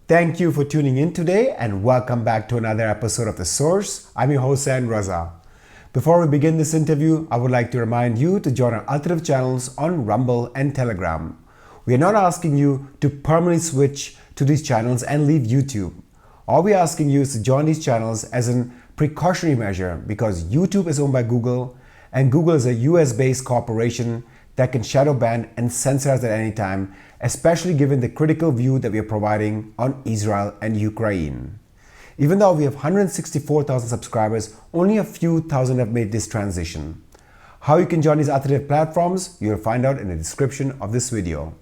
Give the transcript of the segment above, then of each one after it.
Thank you for tuning in today and welcome back to another episode of The Source. I'm your host, Zain Raza. Before we begin this interview, I would like to remind you to join our alternative channels on Rumble and Telegram. We are not asking you to permanently switch to these channels and leave YouTube. All we're asking you is to join these channels as a precautionary measure because YouTube is owned by Google and Google is a US-based corporation that can shadow ban and censor us at any time, especially given the critical view that we are providing on Israel and Ukraine. Even though we have 164,000 subscribers, only a few thousand have made this transition. How you can join these alternative platforms, you'll find out in the description of this video.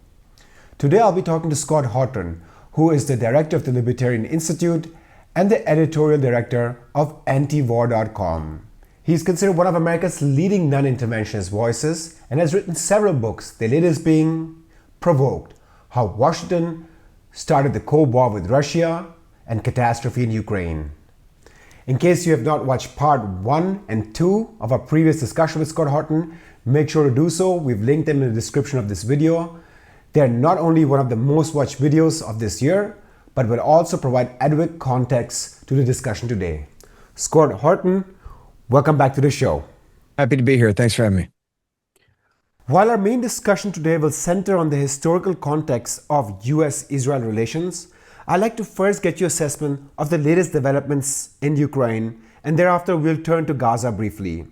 Today I'll be talking to Scott Horton, who is the director of the Libertarian Institute and the editorial director of antiwar.com. He is considered one of America's leading non-interventionist voices and has written several books, the latest being Provoked: How Washington Started the Cold War with Russia and Catastrophe in Ukraine. In case you have not watched part 1 and 2 of our previous discussion with Scott Horton, make sure to do so. We've linked them in the description of this video. They're not only one of the most watched videos of this year, but will also provide adequate context to the discussion today. Scott Horton, welcome back to the show. Happy to be here. Thanks for having me. While our main discussion today will center on the historical context of US-Israel relations, I'd like to first get your assessment of the latest developments in Ukraine, and thereafter we'll turn to Gaza briefly.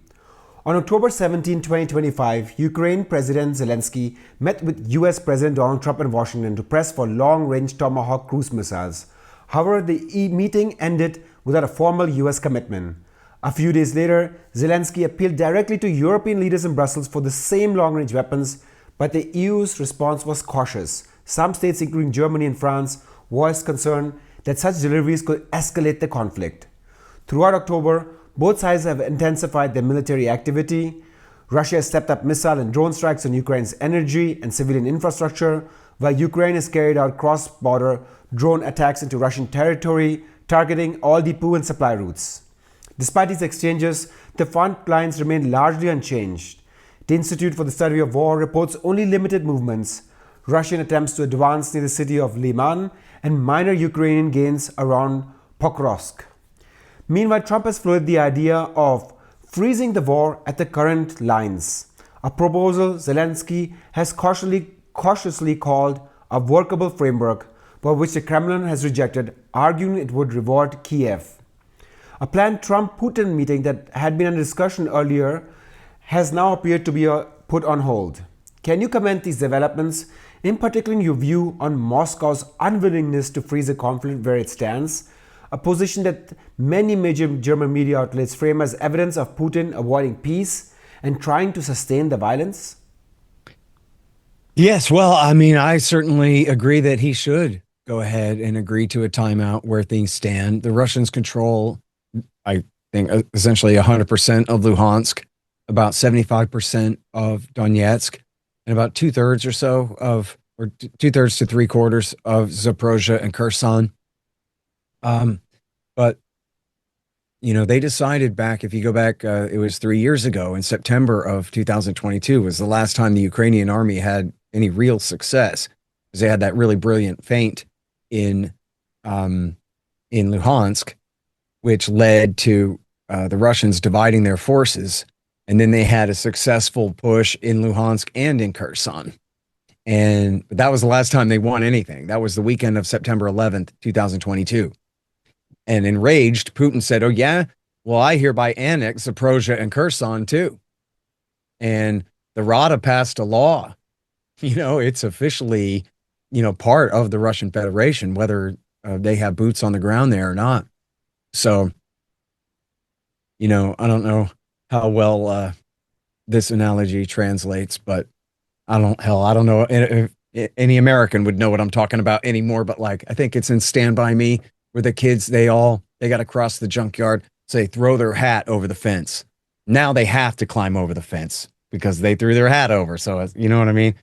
On October 17, 2025, Ukraine President Zelensky met with US President Donald Trump in Washington to press for long-range Tomahawk cruise missiles. However, the meeting ended without a formal US commitment. A few days later, Zelensky appealed directly to European leaders in Brussels for the same long-range weapons, but the EU's response was cautious. Some states, including Germany and France, voiced concern that such deliveries could escalate the conflict. Throughout October, both sides have intensified their military activity. Russia has stepped up missile and drone strikes on Ukraine's energy and civilian infrastructure, while Ukraine has carried out cross-border drone attacks into Russian territory, targeting all depot and supply routes. Despite these exchanges, the front lines remain largely unchanged. The Institute for the Study of War reports only limited movements, Russian attempts to advance near the city of Liman, and minor Ukrainian gains around Pokrovsk. Meanwhile, Trump has floated the idea of freezing the war at the current lines, a proposal Zelensky has cautiously called a workable framework, but which the Kremlin has rejected, arguing it would reward Kiev. A planned Trump-Putin meeting that had been under discussion earlier has now appeared to be put on hold. Can you comment these developments, in particular your view on Moscow's unwillingness to freeze the conflict where it stands, a position that many major German media outlets frame as evidence of Putin avoiding peace and trying to sustain the violence? Yes, well, I certainly agree that he should go ahead and agree to a timeout where things stand. The Russians control, I think, essentially 100% of Luhansk, about 75% of Donetsk, and about 2/3 or so of, or 2/3 to 3/4 of Zaporozhye and Kherson. But, they decided back, if you go back, it was 3 years ago in September of 2022 was the last time the Ukrainian army had any real success, because they had that really brilliant feint in Luhansk, which led to the Russians dividing their forces. And then they had a successful push in Luhansk and in Kherson. And that was the last time they won anything. That was the weekend of September 11th, 2022. And enraged, Putin said, oh yeah, well, I hereby annex Zaporozhye and Kherson too. And the Rada passed a law. It's officially, part of the Russian Federation, whether they have boots on the ground there or not. So, I don't know how well this analogy translates, but I don't know if any American would know what I'm talking about anymore. But I think it's in Stand By Me, where the kids, they got to cross the junkyard, so they throw their hat over the fence. Now they have to climb over the fence because they threw their hat over. So, you know what I mean?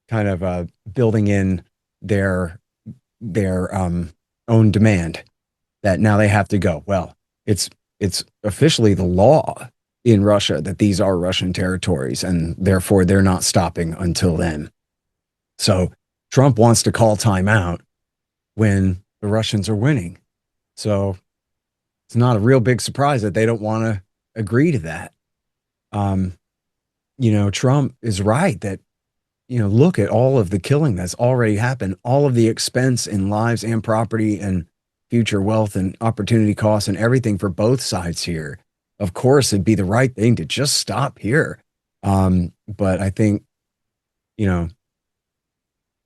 Kind of building in their own demand that now they have to go. Well, it's officially the law in Russia that these are Russian territories, and therefore they're not stopping until then. So Trump wants to call time out. when the Russians are winning. So it's not a real big surprise that they don't want to agree to that. Trump is right that, look at all of the killing that's already happened, all of the expense in lives and property and future wealth and opportunity costs and everything for both sides here. Of course, it'd be the right thing to just stop here. But I think,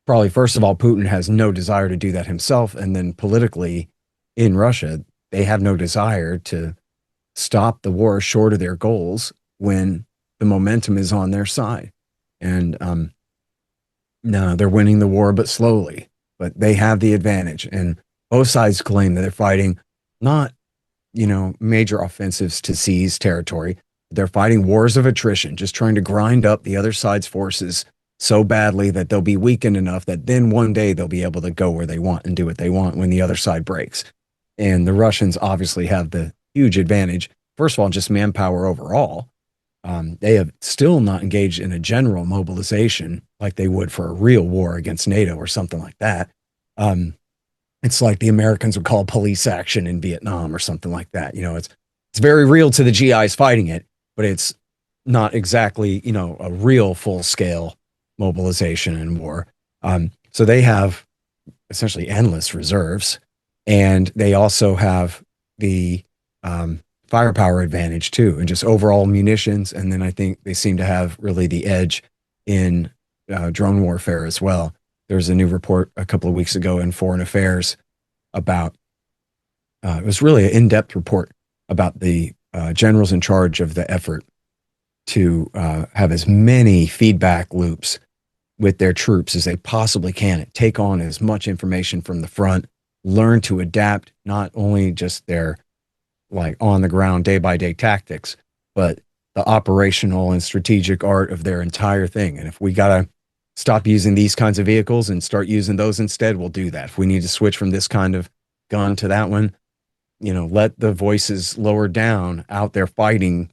probably first of all, Putin has no desire to do that himself. And then politically in Russia, they have no desire to stop the war short of their goals when the momentum is on their side. And no, they're winning the war, but slowly. But they have the advantage. And both sides claim that they're fighting not, major offensives to seize territory. They're fighting wars of attrition, just trying to grind up the other side's forces so badly that they'll be weakened enough that then one day they'll be able to go where they want and do what they want when the other side breaks. And the Russians obviously have the huge advantage. First of all, just manpower overall. They have still not engaged in a general mobilization like they would for a real war against NATO or something like that. It's like the Americans would call police action in Vietnam or something like that. It's very real to the GIs fighting it, but it's not exactly, a real full scale mobilization and war. So they have essentially endless reserves, and they also have the firepower advantage too, and just overall munitions. And then I think they seem to have really the edge in drone warfare as well. There's a new report a couple of weeks ago in Foreign Affairs about, it was really an in-depth report about the generals in charge of the effort to have as many feedback loops with their troops as they possibly can, take on as much information from the front, learn to adapt not only just their on the ground day by day tactics, but the operational and strategic art of their entire thing. And if we got to stop using these kinds of vehicles and start using those instead, we'll do that. If we need to switch from this kind of gun to that one, let the voices lower down out there fighting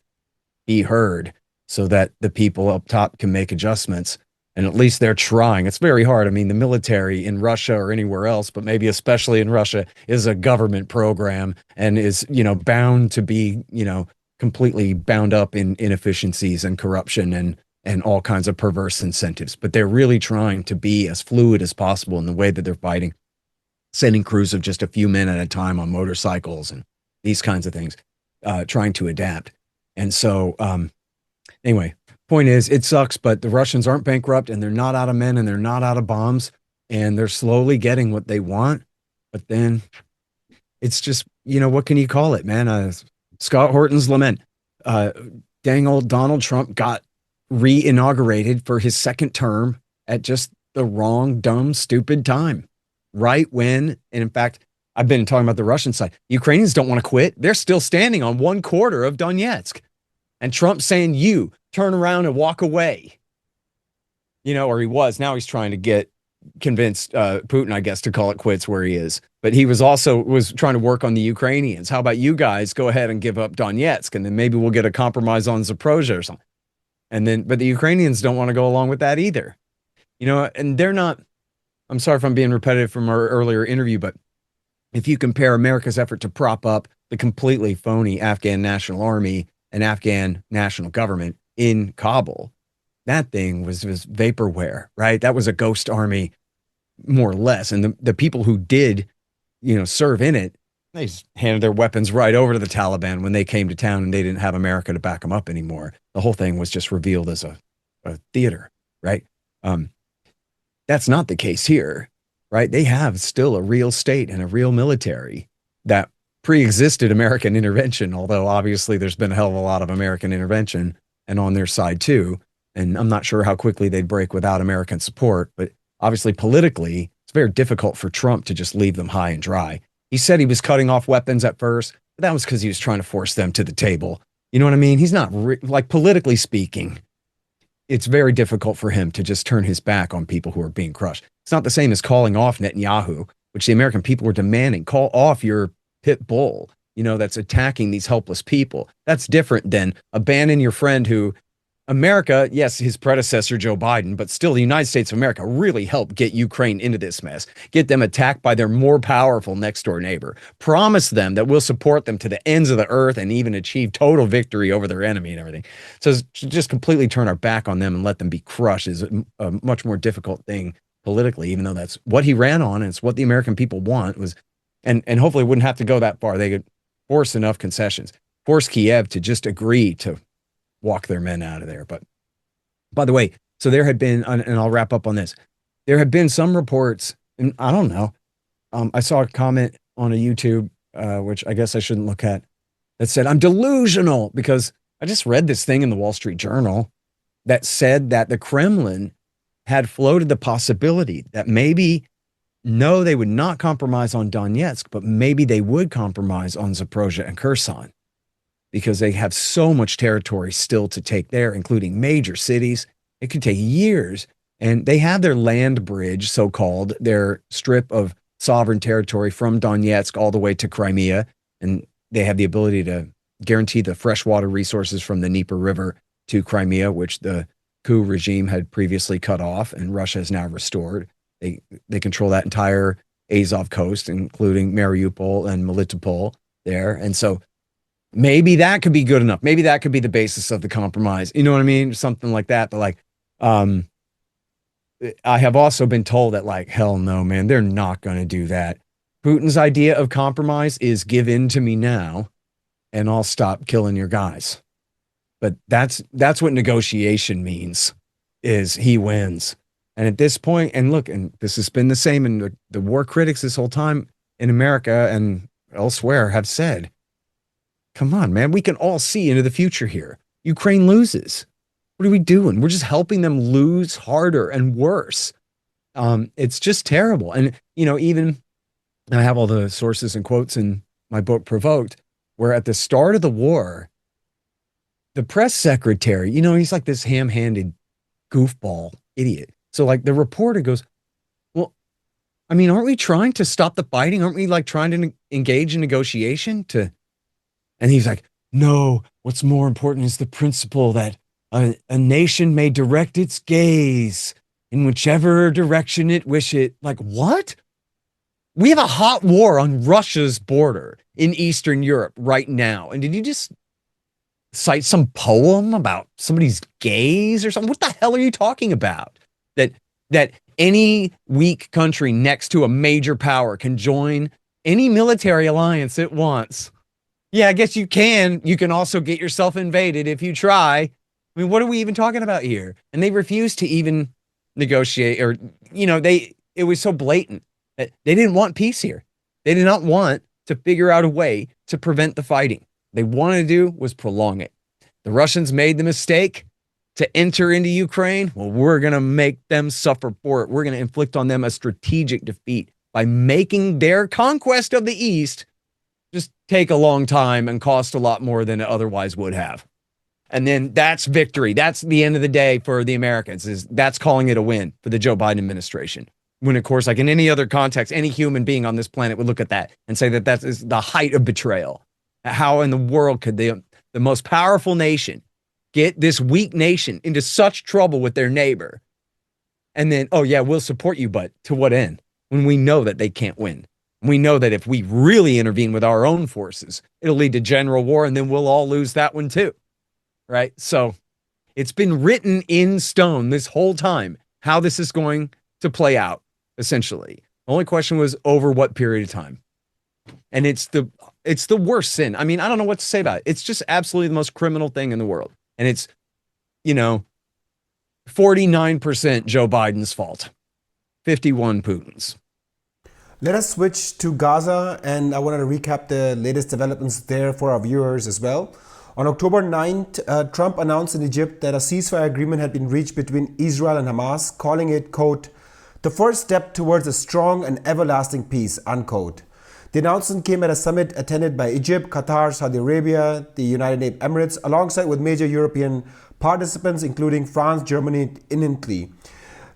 be heard so that the people up top can make adjustments. And at least they're trying. It's very hard. I mean, the military in Russia or anywhere else, but maybe especially in Russia, is a government program and is, bound to be, completely bound up in inefficiencies and corruption and all kinds of perverse incentives. But they're really trying to be as fluid as possible in the way that they're fighting, sending crews of just a few men at a time on motorcycles and these kinds of things, trying to adapt. And so, anyway, point is, it sucks, but the Russians aren't bankrupt, and they're not out of men, and they're not out of bombs, and they're slowly getting what they want. But then it's just, what can you call it, man? Scott Horton's lament. Dang old Donald Trump got re-inaugurated for his second term at just the wrong, dumb, stupid time. Right when, and in fact, I've been talking about the Russian side. Ukrainians don't want to quit. They're still standing on 1/4 of Donetsk. And Trump's saying, you turn around and walk away. Or he was. Now he's trying to convince Putin, I guess, to call it quits where he is. But he was trying to work on the Ukrainians. How about you guys go ahead and give up Donetsk, and then maybe we'll get a compromise on Zaporozhye or something. But the Ukrainians don't want to go along with that either. And they're not, I'm sorry if I'm being repetitive from our earlier interview, but if you compare America's effort to prop up the completely phony Afghan National Army and Afghan national government in Kabul, that thing was vaporware, right? That was a ghost army, more or less. And the people who did, serve in it, they just handed their weapons right over to the Taliban when they came to town, and they didn't have America to back them up anymore. The whole thing was just revealed as a theater, right? That's not the case here, right? They have still a real state and a real military that pre-existed American intervention, although obviously there's been a hell of a lot of American intervention and on their side too. And I'm not sure how quickly they'd break without American support, but obviously politically, it's very difficult for Trump to just leave them high and dry. He said he was cutting off weapons at first, but that was because he was trying to force them to the table. You know what I mean? He's not, politically speaking, it's very difficult for him to just turn his back on people who are being crushed. It's not the same as calling off Netanyahu, which the American people were demanding. Call off your pit bull, that's attacking these helpless people. That's different than abandon your friend who America, yes, his predecessor, Joe Biden, but still the United States of America really helped get Ukraine into this mess, get them attacked by their more powerful next door neighbor, promise them that we'll support them to the ends of the earth and even achieve total victory over their enemy and everything. So to just completely turn our back on them and let them be crushed is a much more difficult thing politically, even though that's what he ran on and it's what the American people want was, and hopefully it wouldn't have to go that far. They could force enough concessions, force Kiev to just agree to walk their men out of there. But by the way, so there had been, and I'll wrap up on this. There have been some reports, and I don't know. I saw a comment on a YouTube, which I guess I shouldn't look at, that said, I'm delusional because I just read this thing in the Wall Street Journal that said that the Kremlin had floated the possibility that maybe, no, they would not compromise on Donetsk, but maybe they would compromise on Zaporozhye and Kherson, because they have so much territory still to take there, including major cities. It could take years. And they have their land bridge, so-called, their strip of sovereign territory from Donetsk all the way to Crimea. And they have the ability to guarantee the freshwater resources from the Dnieper River to Crimea, which the coup regime had previously cut off and Russia has now restored. They control that entire Azov coast, including Mariupol and Melitopol there. And so maybe that could be good enough. Maybe that could be the basis of the compromise. You know what I mean? Something like that. But like, I have also been told that like, hell no, man, they're not going to do that. Putin's idea of compromise is give in to me now and I'll stop killing your guys. But that's what negotiation means, is he wins. And at this point, and look, and this has been the same, and the war critics this whole time in America and elsewhere have said, come on, man, we can all see into the future here. Ukraine loses. What are we doing? We're just helping them lose harder and worse. It's just terrible. And, you know, even I have all the sources and quotes in my book, Provoked, where at the start of the war, the press secretary, you know, he's like this ham-handed goofball idiot. So like the reporter goes, well, I mean, aren't we trying to stop the fighting? Aren't we like trying to engage in negotiation to, and he's like, no, what's more important is the principle that a nation may direct its gaze in whichever direction it wish it. Like, what? We have a hot war on Russia's border in Eastern Europe right now. And did you just cite some poem about somebody's gaze or something? What the hell are you talking about? That any weak country next to a major power can join any military alliance it wants. Yeah, I guess you can. You can also get yourself invaded if you try. I mean, what are we even talking about here? And they refused to even negotiate, or, you know, it was so blatant that they didn't want peace here. They did not want to figure out a way to prevent the fighting. They wanted to do was prolong it. The Russians made the mistake to enter into Ukraine. Well, we're going to make them suffer for it. We're going to inflict on them a strategic defeat by making their conquest of the East just take a long time and cost a lot more than it otherwise would have. And then that's victory. That's the end of the day for the Americans. That's calling it a win for the Joe Biden administration. When, of course, like in any other context, any human being on this planet would look at that and say that that is the height of betrayal. How in the world could the most powerful nation get this weak nation into such trouble with their neighbor? And then, oh yeah, we'll support you, but to what end? When we know that they can't win. We know that if we really intervene with our own forces, it'll lead to general war, and then we'll all lose that one too. Right? So it's been written in stone this whole time how this is going to play out, essentially. The only question was over what period of time. And it's the worst sin. I mean, I don't know what to say about it. It's just absolutely the most criminal thing in the world. And it's, 49% Joe Biden's fault, 51 Putin's. Let us switch to Gaza, and I wanted to recap the latest developments there for our viewers as well. On October 9th, Trump announced in Egypt that a ceasefire agreement had been reached between Israel and Hamas, calling it, quote, the first step towards a strong and everlasting peace, unquote. The announcement came at a summit attended by Egypt, Qatar, Saudi Arabia, the United Arab Emirates, alongside with major European participants, including France, Germany, and Italy.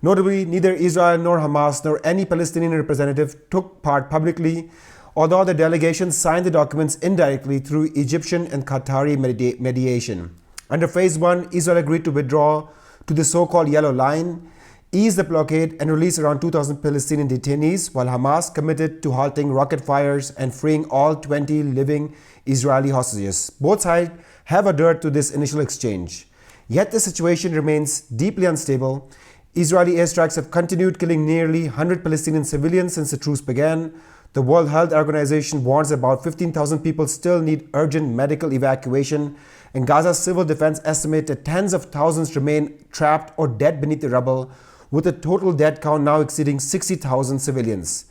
Notably, neither Israel nor Hamas nor any Palestinian representative took part publicly, although the delegations signed the documents indirectly through Egyptian and Qatari mediation. Under Phase 1, Israel agreed to withdraw to the so-called Yellow Line, ease the blockade, and release around 2,000 Palestinian detainees, while Hamas committed to halting rocket fires and freeing all 20 living Israeli hostages. Both sides have adhered to this initial exchange. Yet the situation remains deeply unstable. Israeli airstrikes have continued, killing nearly 100 Palestinian civilians since the truce began. The World Health Organization warns about 15,000 people still need urgent medical evacuation, and Gaza's civil defense estimates that tens of thousands remain trapped or dead beneath the rubble, with the total death count now exceeding 60,000 civilians.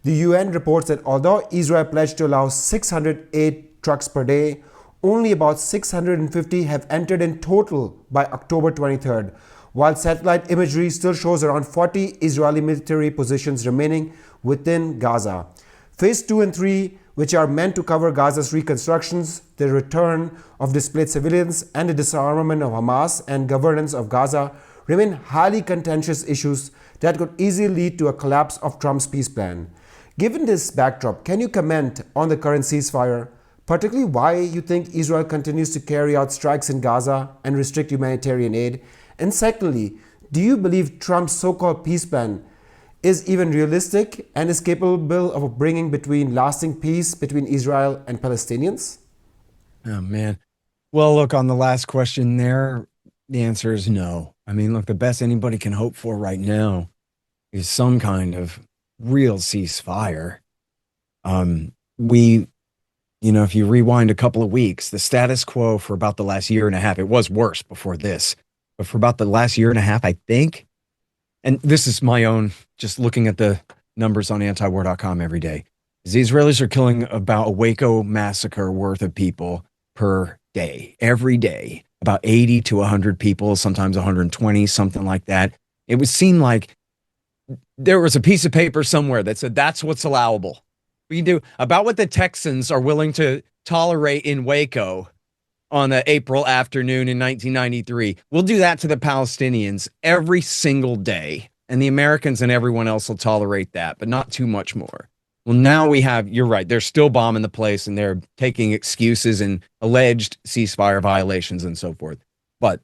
The UN reports that although Israel pledged to allow 608 trucks per day, only about 650 have entered in total by October 23rd, while satellite imagery still shows around 40 Israeli military positions remaining within Gaza. Phase 2 and 3, which are meant to cover Gaza's reconstructions, the return of displaced civilians, and the disarmament of Hamas and governance of Gaza, remain highly contentious issues that could easily lead to a collapse of Trump's peace plan. Given this backdrop, can you comment on the current ceasefire, particularly why you think Israel continues to carry out strikes in Gaza and restrict humanitarian aid? And secondly, do you believe Trump's so-called peace plan is even realistic and is capable of bringing between lasting peace between Israel and Palestinians? Oh, man. Well, look, on the last question there, the answer is no. I mean, look, the best anybody can hope for right now is some kind of real ceasefire. If you rewind a couple of weeks, the status quo for about the last year and a half, it was worse before this, but for about the last year and a half, I think, and this is my own, just looking at the numbers on antiwar.com every day, is the Israelis are killing about a Waco massacre worth of people per day, every day, about 80 to 100 people, sometimes 120, something like that. It would seem like there was a piece of paper somewhere that said that's what's allowable. We can do about what the Texans are willing to tolerate in Waco on an April afternoon in 1993. We'll do that to the Palestinians every single day. And the Americans and everyone else will tolerate that, but not too much more. Well, now we have, you're right, they're still bombing the place and they're taking excuses and alleged ceasefire violations and so forth. But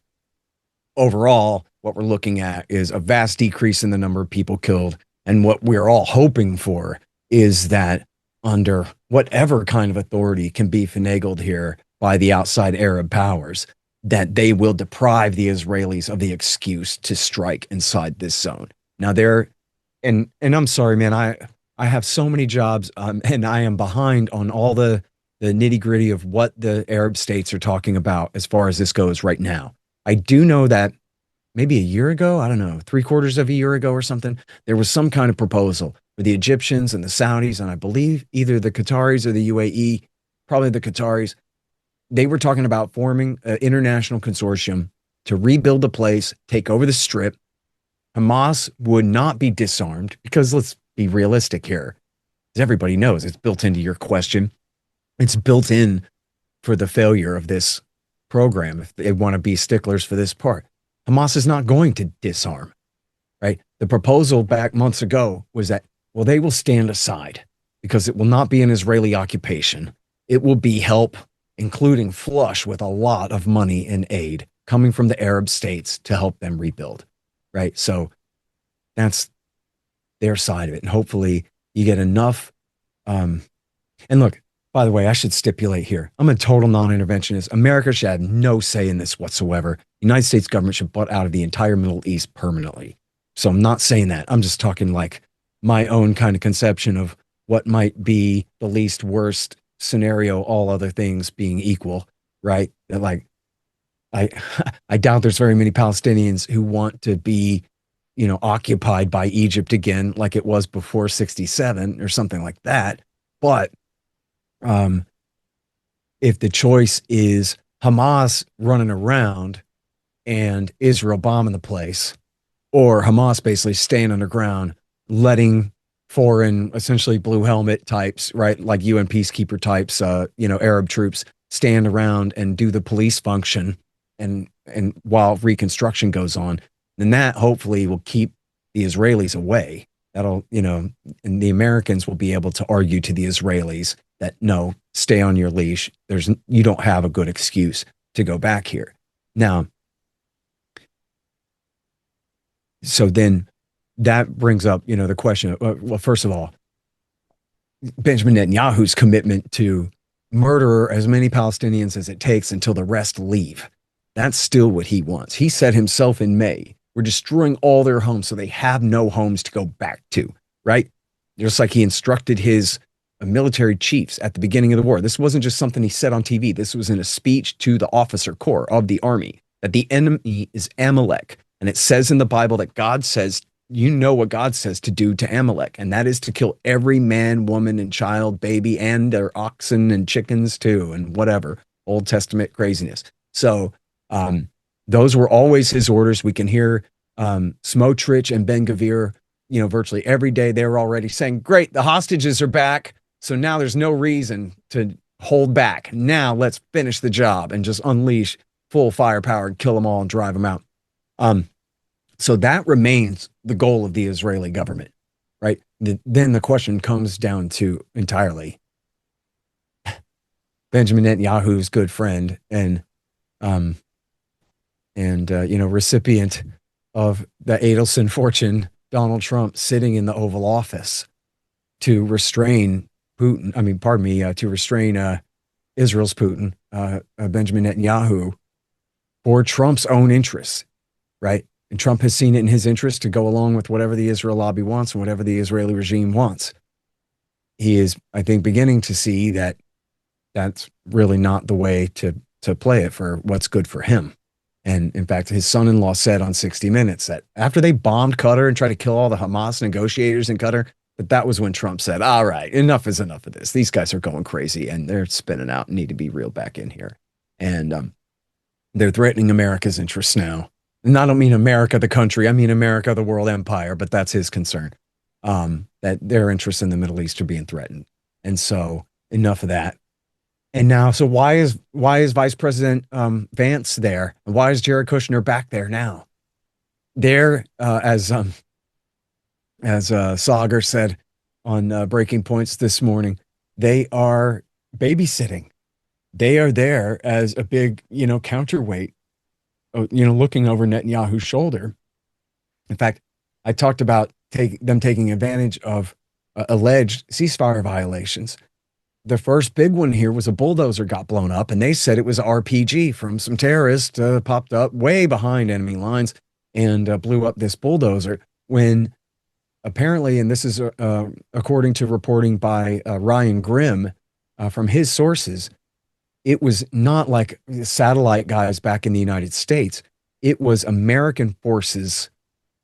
overall, what we're looking at is a vast decrease in the number of people killed. And what we're all hoping for is that under whatever kind of authority can be finagled here by the outside Arab powers, that they will deprive the Israelis of the excuse to strike inside this zone. Now and I'm sorry, man, I have so many jobs and I am behind on all the nitty gritty of what the Arab states are talking about as far as this goes right now. I do know that maybe a year ago, I don't know, 3/4 of a year ago or something, there was some kind of proposal with the Egyptians and the Saudis, and I believe either the Qataris or the UAE, probably the Qataris. They were talking about forming an international consortium to rebuild the place, take over the strip. Hamas would not be disarmed because, let's be realistic here, as everybody knows, it's built into your question. It's built in for the failure of this program if they want to be sticklers for this part. Hamas is not going to disarm, right? The proposal back months ago was that, well, they will stand aside because it will not be an Israeli occupation. It will be help, including flush with a lot of money and aid coming from the Arab states to help them rebuild, right? So that's their side of it. And hopefully you get enough. And look, by the way, I should stipulate here, I'm a total non-interventionist. America should have no say in this whatsoever. The United States government should butt out of the entire Middle East permanently. So I'm not saying that. I'm just talking like my own kind of conception of what might be the least worst scenario, all other things being equal, right? Like, I doubt there's very many Palestinians who want to be, occupied by Egypt again, like it was before 67 or something like that. But if the choice is Hamas running around and Israel bombing the place, or Hamas basically staying underground, letting foreign, essentially blue helmet types, right, like UN peacekeeper types, Arab troops stand around and do the police function, and while reconstruction goes on, then that hopefully will keep the Israelis away. That'll, and the Americans will be able to argue to the Israelis that no, stay on your leash. You don't have a good excuse to go back here. Now, so then that brings up, the question of, well, first of all, Benjamin Netanyahu's commitment to murder as many Palestinians as it takes until the rest leave. That's still what he wants. He said himself in May, we're destroying all their homes so they have no homes to go back to, right? Just like he instructed his military chiefs at the beginning of the war. This wasn't just something he said on TV. This was in a speech to the officer corps of the army, that the enemy is Amalek. And it says in the Bible that God says, you know what God says to do to Amalek, and that is to kill every man, woman, and child, baby, and their oxen and chickens too, and whatever, Old Testament craziness. So those were always his orders. We can hear Smotrich and Ben-Gvir, virtually every day. They were already saying, great, the hostages are back. So now there's no reason to hold back. Now let's finish the job and just unleash full firepower and kill them all and drive them out. So that remains the goal of the Israeli government, right? Then the question comes down to entirely Benjamin Netanyahu's good friend and recipient of the Adelson fortune, Donald Trump, sitting in the Oval Office to restrain Putin. To restrain Israel's Putin, Benjamin Netanyahu, for Trump's own interests, right? And Trump has seen it in his interest to go along with whatever the Israel lobby wants and whatever the Israeli regime wants. He is, I think, beginning to see that that's really not the way to play it for what's good for him. And in fact, his son-in-law said on 60 Minutes that after they bombed Qatar and tried to kill all the Hamas negotiators in Qatar, that was when Trump said, all right, enough is enough of this. These guys are going crazy and they're spinning out and need to be reeled back in here. And they're threatening America's interests now. And I don't mean America, the country. I mean America, the world empire, but that's his concern, that their interests in the Middle East are being threatened. And so enough of that. And now, so why is Vice President Vance there? And why is Jared Kushner back there now? There, as Sagar said on Breaking Points this morning, they are babysitting. They are there as a big, counterweight, looking over Netanyahu's shoulder. In fact, I talked about them taking advantage of alleged ceasefire violations. The first big one here was a bulldozer got blown up, and they said it was RPG from some terrorists popped up way behind enemy lines and blew up this bulldozer. When apparently, and this is according to reporting by Ryan Grimm from his sources, it was not like satellite guys back in the United States. It was American forces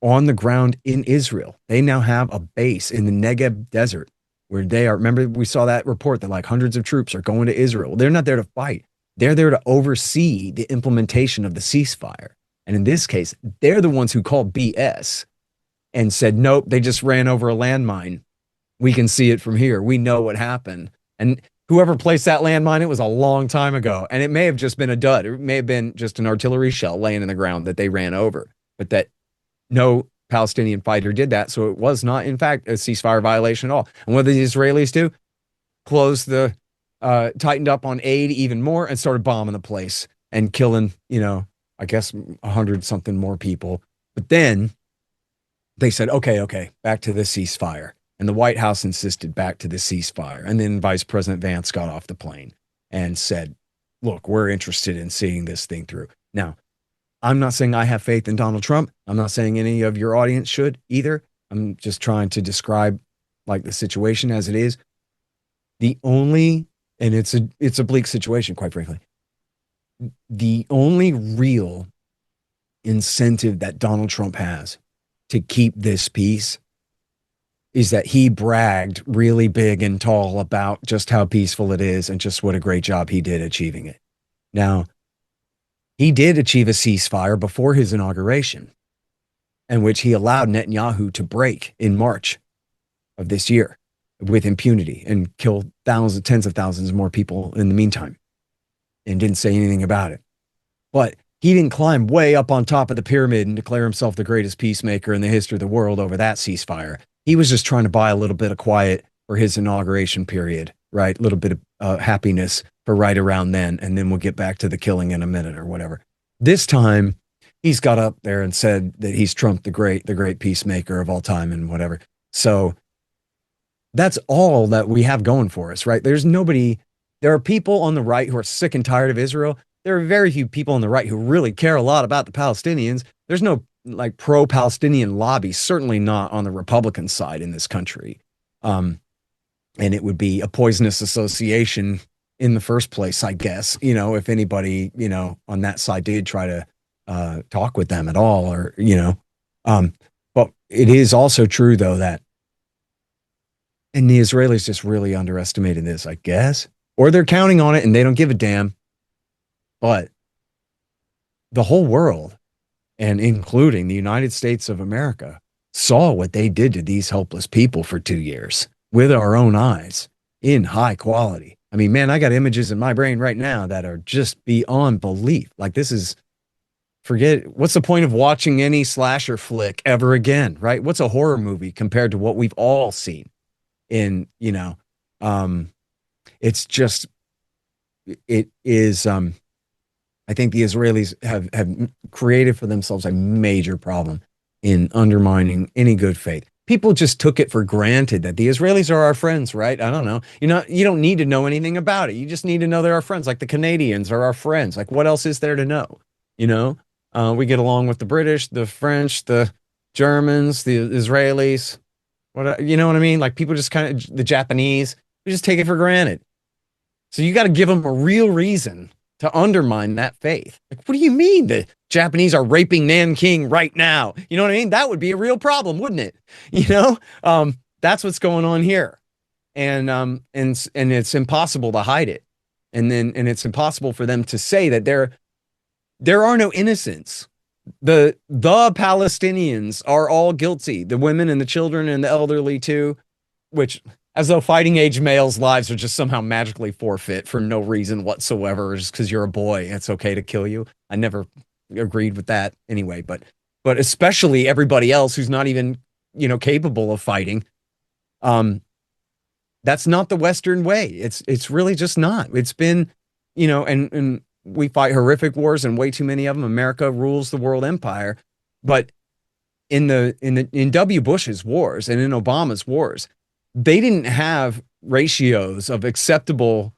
on the ground in Israel. They now have a base in the Negev desert where they are. Remember, we saw that report that like hundreds of troops are going to Israel. They're not there to fight. They're there to oversee the implementation of the ceasefire. And in this case, they're the ones who called BS and said, nope, they just ran over a landmine. We can see it from here. We know what happened. And whoever placed that landmine, it was a long time ago. And it may have just been a dud. It may have been just an artillery shell laying in the ground that they ran over. But that no Palestinian fighter did that. So it was not, in fact, a ceasefire violation at all. And what did the Israelis do? Tightened up on aid even more and started bombing the place and killing, I guess 100-something more people. But then they said, okay, back to the ceasefire. And the White House insisted back to the ceasefire. And then Vice President Vance got off the plane and said, look, we're interested in seeing this thing through. Now, I'm not saying I have faith in Donald Trump. I'm not saying any of your audience should either. I'm just trying to describe like the situation as it is. And it's a bleak situation, quite frankly. The only real incentive that Donald Trump has to keep this peace is that he bragged really big and tall about just how peaceful it is and just what a great job he did achieving it. Now, he did achieve a ceasefire before his inauguration, in which he allowed Netanyahu to break in March of this year with impunity and kill tens of thousands more people in the meantime, and didn't say anything about it. But he didn't climb way up on top of the pyramid and declare himself the greatest peacemaker in the history of the world over that ceasefire. He was just trying to buy a little bit of quiet for his inauguration period, right? A little bit of happiness for right around then, and then we'll get back to the killing in a minute or whatever. This time, he's got up there and said that he's Trump, the great peacemaker of all time and whatever. So that's all that we have going for us, right? There's nobody, there are people on the right who are sick and tired of Israel. There are very few people on the right who really care a lot about the Palestinians. There's no like pro-Palestinian lobby, certainly not on the Republican side in this country. And it would be a poisonous association in the first place, I guess, you know, if anybody, you know, on that side did try to talk with them at all, or, you know, but it is also true though that, and the Israelis just really underestimated this, I guess, or they're counting on it and they don't give a damn. But the whole world, and including the United States of America, saw what they did to these helpless people for 2 years with our own eyes in high quality. I mean, man, I got images in my brain right now that are just beyond belief. Like, this is, forget, what's the point of watching any slasher flick ever again, right? What's a horror movie compared to what we've all seen in, you know, it's just, it is, I think the Israelis have created for themselves a major problem in undermining any good faith. People just took it for granted that the Israelis are our friends, right? I don't know. You don't need to know anything about it. You just need to know they're our friends. Like the Canadians are our friends. Like, what else is there to know? You know, we get along with the British, the French, the Germans, the Israelis. What, you know what I mean? Like, people just kind of, the Japanese, we just take it for granted. So you got to give them a real reason to undermine that faith. Like, what do you mean the Japanese are raping Nanking right now? You know what I mean? That would be a real problem, wouldn't it? You know, that's what's going on here. And it's impossible to hide it. And it's impossible for them to say that there are no innocents. The Palestinians are all guilty. The women and the children and the elderly too, which, as though fighting age males' lives are just somehow magically forfeit for no reason whatsoever, just because you're a boy, it's okay to kill you. I never agreed with that anyway, but especially everybody else who's not even, you know, capable of fighting. That's not the Western way. It's really just not. It's been, you know, and we fight horrific wars and way too many of them. America rules the world empire, but in W. Bush's wars and in Obama's wars, they didn't have ratios of acceptable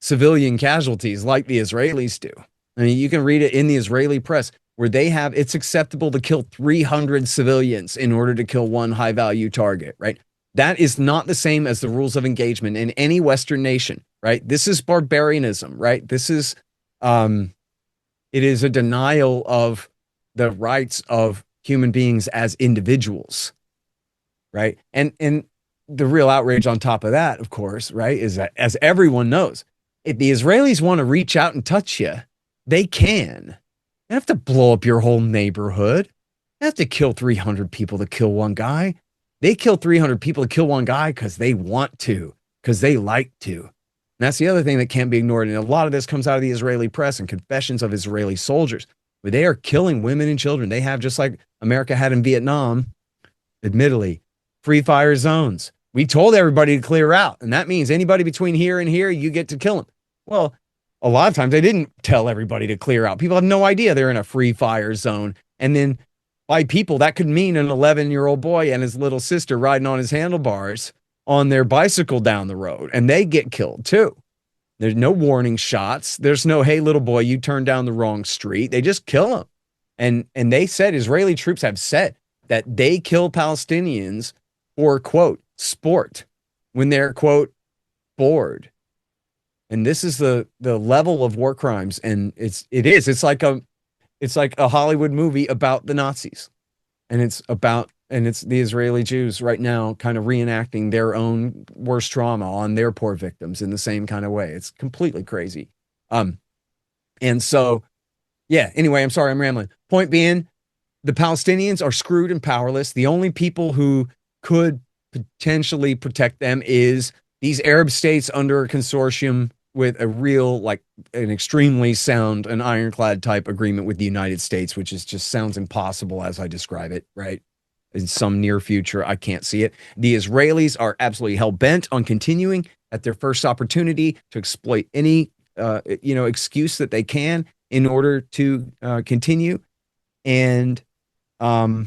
civilian casualties like the Israelis do. I mean, you can read it in the Israeli press where they have, it's acceptable to kill 300 civilians in order to kill one high value target, right? That is not the same as the rules of engagement in any Western nation, right? This is barbarianism, right? This is, it is a denial of the rights of human beings as individuals, right? And the real outrage on top of that, of course, right, is that, as everyone knows, if the Israelis want to reach out and touch you, they can. They have to blow up your whole neighborhood. They have to kill 300 people to kill one guy. They kill 300 people to kill one guy because they want to, because they like to. And that's the other thing that can't be ignored. And a lot of this comes out of the Israeli press and confessions of Israeli soldiers, where they are killing women and children. They have, just like America had in Vietnam, admittedly, free fire zones. We told everybody to clear out, and that means anybody between here and here, you get to kill them. Well, a lot of times they didn't tell everybody to clear out. People have no idea they're in a free fire zone. And then by people, that could mean an 11-year-old boy and his little sister riding on his handlebars on their bicycle down the road, and they get killed too. There's no warning shots. There's no, hey, little boy, you turned down the wrong street. They just kill them. And they said, Israeli troops have said that they kill Palestinians for, quote, sport, when they're, quote, bored. And this is the level of war crimes. And it's like a Hollywood movie about the Nazis. And it's the Israeli Jews right now kind of reenacting their own worst trauma on their poor victims in the same kind of way. It's completely crazy. And so, yeah, anyway, I'm sorry, I'm rambling. Point being, the Palestinians are screwed and powerless. The only people who could potentially protect them is these Arab states under a consortium with a real, like, an extremely sound and ironclad type agreement with the United States, which is just sounds impossible as I describe it, right? In some near future, I can't see it. The Israelis are absolutely hell-bent on continuing at their first opportunity to exploit any, excuse that they can. in order to continue. And I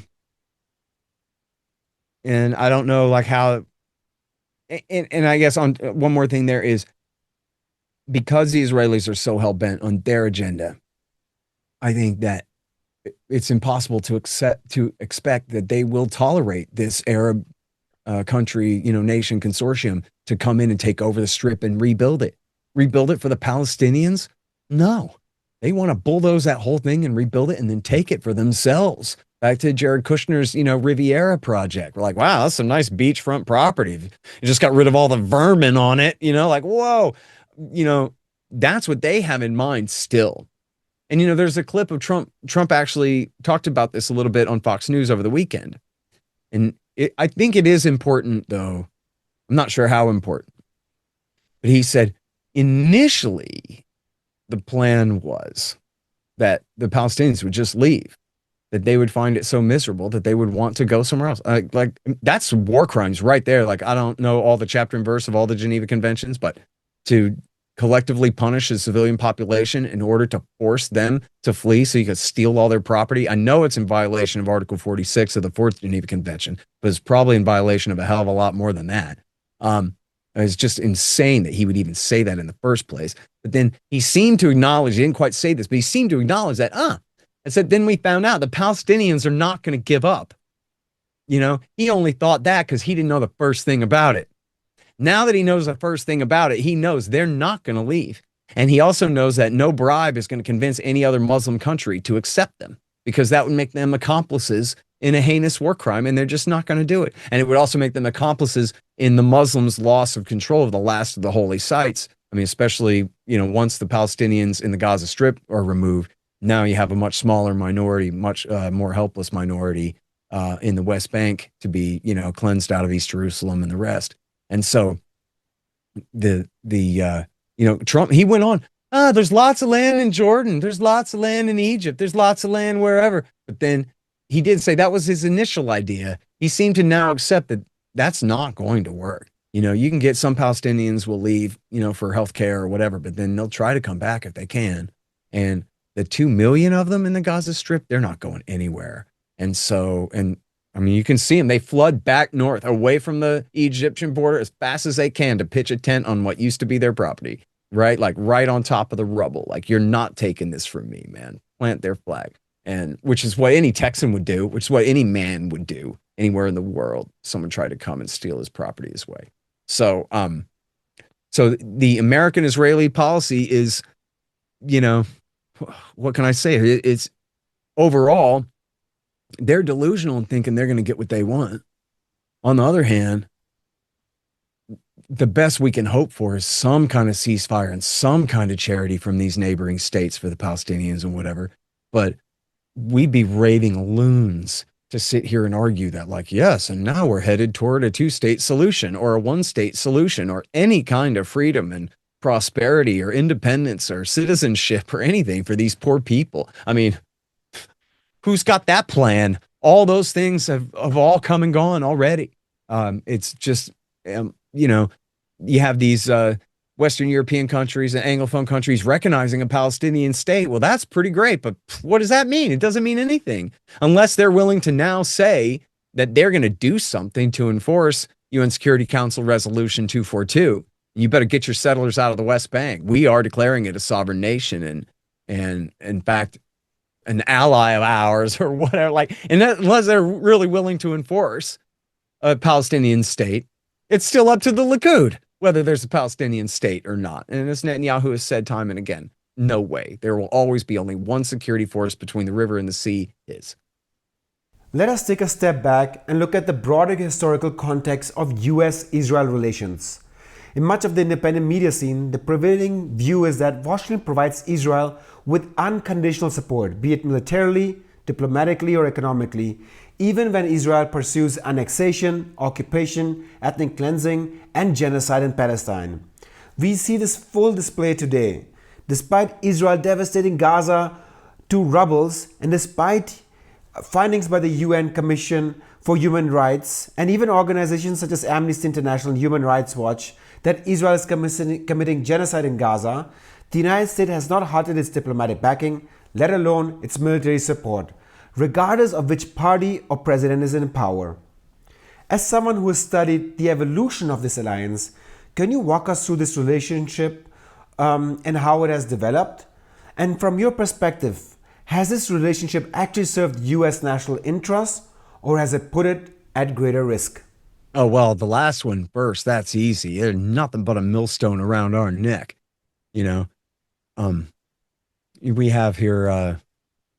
don't know like how, and I guess on one more thing there is, because the Israelis are so hell-bent on their agenda, I think that it's impossible to expect that they will tolerate this Arab country, nation consortium to come in and take over the Strip and rebuild it. Rebuild it for the Palestinians? No. They want to bulldoze that whole thing and rebuild it and then take it for themselves. Back to Jared Kushner's, Riviera project. We're like, wow, that's some nice beachfront property. You just got rid of all the vermin on it, like, whoa, that's what they have in mind still. And, there's a clip of Trump. Trump actually talked about this a little bit on Fox News over the weekend. And I think it is important, though. I'm not sure how important. But he said, initially, the plan was that the Palestinians would just leave, that they would find it so miserable that they would want to go somewhere else. Like that's war crimes right there. Like, I don't know all the chapter and verse of all the Geneva Conventions, but to collectively punish a civilian population in order to force them to flee so you could steal all their property. I know it's in violation of Article 46 of the Fourth Geneva Convention, but it's probably in violation of a hell of a lot more than that. It's just insane that he would even say that in the first place. But then he seemed to acknowledge, he didn't quite say this, but he seemed to acknowledge that, I said, then we found out the Palestinians are not going to give up. He only thought that because he didn't know the first thing about it. Now that he knows the first thing about it, he knows they're not going to leave. And he also knows that no bribe is going to convince any other Muslim country to accept them, because that would make them accomplices in a heinous war crime, and they're just not going to do it. And it would also make them accomplices in the Muslims' loss of control of the last of the holy sites. I mean, especially, once the Palestinians in the Gaza Strip are removed, now you have a much smaller minority, much more helpless minority in the West Bank to be, cleansed out of East Jerusalem and the rest. And so Trump, he went on, there's lots of land in Jordan. There's lots of land in Egypt. There's lots of land wherever. But then he did say that was his initial idea. He seemed to now accept that that's not going to work. You can get some Palestinians will leave, for healthcare or whatever, but then they'll try to come back if they can. And the 2 million of them in the Gaza Strip, they're not going anywhere. And so, you can see them. They flood back north, away from the Egyptian border as fast as they can to pitch a tent on what used to be their property, right? Like right on top of the rubble. Like, you're not taking this from me, man. Plant their flag. And which is what any Texan would do, which is what any man would do anywhere in the world. Someone tried to come and steal his property his way. So, so the American-Israeli policy is, what can I say? It's overall, they're delusional in thinking they're going to get what they want. On the other hand, the best we can hope for is some kind of ceasefire and some kind of charity from these neighboring states for the Palestinians and whatever. But we'd be raving loons to sit here and argue that, like, yes, and now we're headed toward a 2-state solution or a 1-state solution or any kind of freedom and prosperity or independence or citizenship or anything for these poor people. I mean, who's got that plan? All those things have all come and gone already. It's just, you have these Western European countries and Anglophone countries recognizing a Palestinian state. Well, that's pretty great, but what does that mean? It doesn't mean anything unless they're willing to now say that they're going to do something to enforce UN Security Council Resolution 242. You better get your settlers out of the West Bank. We are declaring it a sovereign nation and in fact, an ally of ours or whatever. Unless they're really willing to enforce a Palestinian state, it's still up to the Likud whether there's a Palestinian state or not. And as Netanyahu has said time and again, no way. There will always be only one security force between the river and the sea, his. Let us take a step back and look at the broader historical context of US-Israel relations. In much of the independent media scene, the prevailing view is that Washington provides Israel with unconditional support, be it militarily, diplomatically, or economically, even when Israel pursues annexation, occupation, ethnic cleansing, and genocide in Palestine. We see this full display today. Despite Israel devastating Gaza to rubbles, and despite findings by the UN Commission for Human Rights, and even organizations such as Amnesty International and Human Rights Watch, that Israel is committing genocide in Gaza, The United States has not halted its diplomatic backing, let alone its military support, regardless of which party or president is in power. As someone who has studied the evolution of this alliance, can you walk us through this relationship and how it has developed? And from your perspective, has this relationship actually served U.S. national interests, or has it put it at greater risk? Oh, well, the last one first, that's easy. There's nothing but a millstone around our neck. You know, um, we have here, I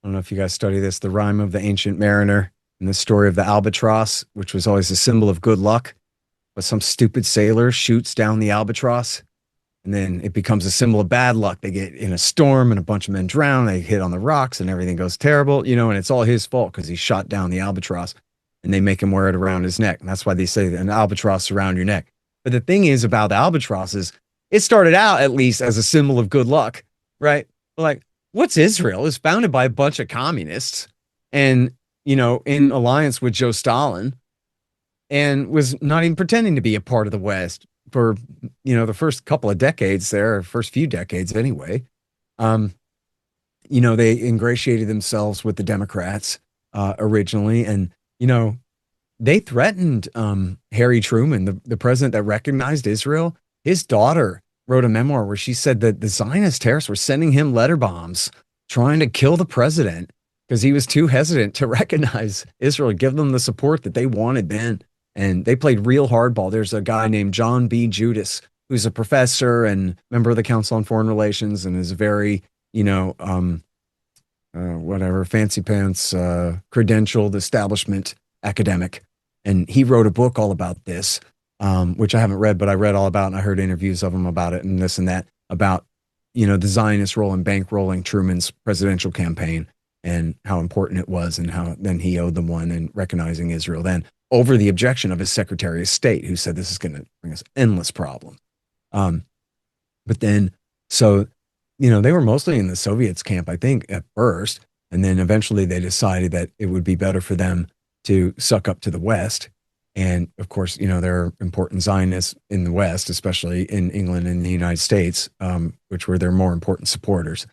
don't know if you guys study this, the rhyme of the ancient mariner and the story of the albatross, which was always a symbol of good luck. But some stupid sailor shoots down the albatross, and then it becomes a symbol of bad luck. They get in a storm and a bunch of men drown. They hit on the rocks and everything goes terrible, and it's all his fault because he shot down the albatross, and they make him wear it around his neck. And that's why they say an albatross around your neck. But the thing is about the albatross is it started out at least as a symbol of good luck, right? Like, what's Israel? It's founded by a bunch of communists and, in alliance with Joe Stalin, and was not even pretending to be a part of the West for, the first couple of decades there, first few decades anyway. They ingratiated themselves with the Democrats originally. And, they threatened Harry Truman, the president that recognized Israel. His daughter wrote a memoir where she said that the Zionist terrorists were sending him letter bombs, trying to kill the president because he was too hesitant to recognize Israel, give them the support that they wanted then. And they played real hardball. There's a guy named John B. Judas, who's a professor and member of the Council on Foreign Relations and is very, fancy pants, credentialed establishment academic. And he wrote a book all about this, which I haven't read, but I read all about, and I heard interviews of him about it and this and that, about, the Zionist role in bankrolling Truman's presidential campaign and how important it was, and how then he owed them one, and recognizing Israel then over the objection of his Secretary of State, who said this is going to bring us endless problems. But then, so, they were mostly in the Soviets camp, I think, at first. And then eventually they decided that it would be better for them to suck up to the West. And of course, there are important Zionists in the West, especially in England and the United States, which were their more important supporters.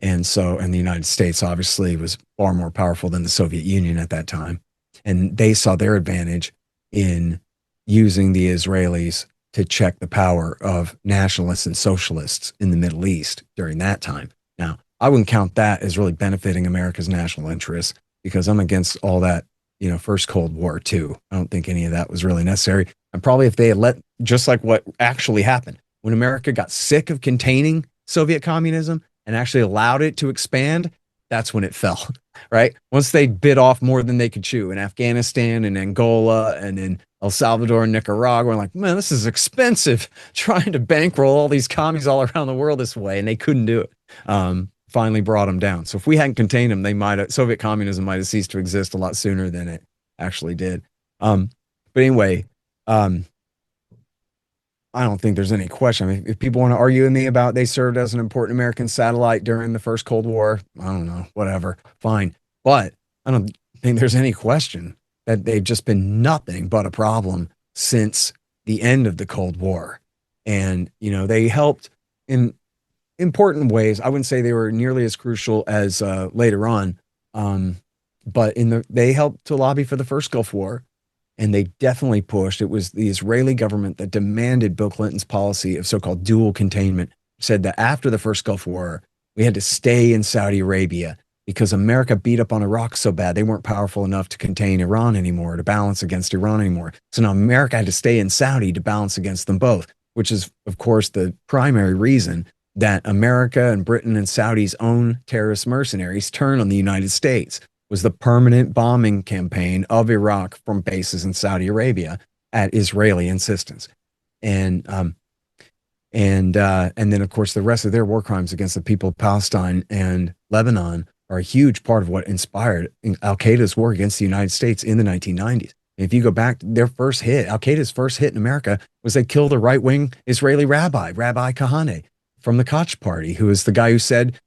And the United States obviously was far more powerful than the Soviet Union at that time. And they saw their advantage in using the Israelis to check the power of nationalists and socialists in the Middle East during that time. Now, I wouldn't count that as really benefiting America's national interests, because I'm against all that, first Cold War too. I don't think any of that was really necessary. And probably if they had just like what actually happened, when America got sick of containing Soviet communism and actually allowed it to expand, that's when it fell, right? Once they bit off more than they could chew in Afghanistan and Angola and in El Salvador and Nicaragua, and like, man, this is expensive trying to bankroll all these commies all around the world this way, and they couldn't do it. Finally brought them down. So if we hadn't contained them, Soviet communism might have ceased to exist a lot sooner than it actually did. But anyway, I don't think there's any question. I mean, if people want to argue with me about they served as an important American satellite during the first Cold War, I don't know, whatever, fine. But I don't think there's any question that they've just been nothing but a problem since the end of the Cold War. And, they helped in important ways. I wouldn't say they were nearly as crucial as later on, but they helped to lobby for the first Gulf War. And they definitely pushed. It was the Israeli government that demanded Bill Clinton's policy of so-called dual containment, said that after the first Gulf War, we had to stay in Saudi Arabia because America beat up on Iraq so bad. They weren't powerful enough to contain Iran anymore, to balance against Iran anymore. So now America had to stay in Saudi to balance against them both, which is, of course, the primary reason that America and Britain and Saudi's own terrorist mercenaries turned on the United States. Was the permanent bombing campaign of Iraq from bases in Saudi Arabia at Israeli insistence. And then, of course, the rest of their war crimes against the people of Palestine and Lebanon are a huge part of what inspired Al-Qaeda's war against the United States in the 1990s. And if you go back, Al-Qaeda's first hit in America was they killed a right-wing Israeli Rabbi Kahane from the Koch party, who was the guy who said,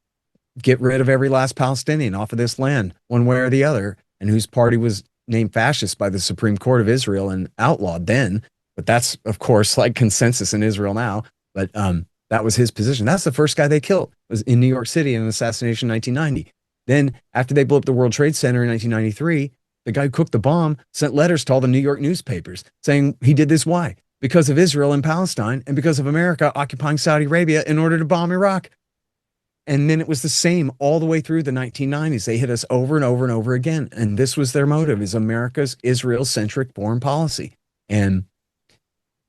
get rid of every last Palestinian off of this land, one way or the other, and whose party was named fascist by the Supreme Court of Israel and outlawed then. But that's, of course, like consensus in Israel now. But That was his position. That's the first guy they killed, was in New York City in an assassination in 1990. Then after they blew up the World Trade Center in 1993, the guy who cooked the bomb sent letters to all the New York newspapers saying he did this. Why? Because of Israel and Palestine and because of America occupying Saudi Arabia in order to bomb Iraq. And then it was the same all the way through the 1990s. They hit us over and over and over again. And this was their motive, is America's Israel-centric foreign policy. And,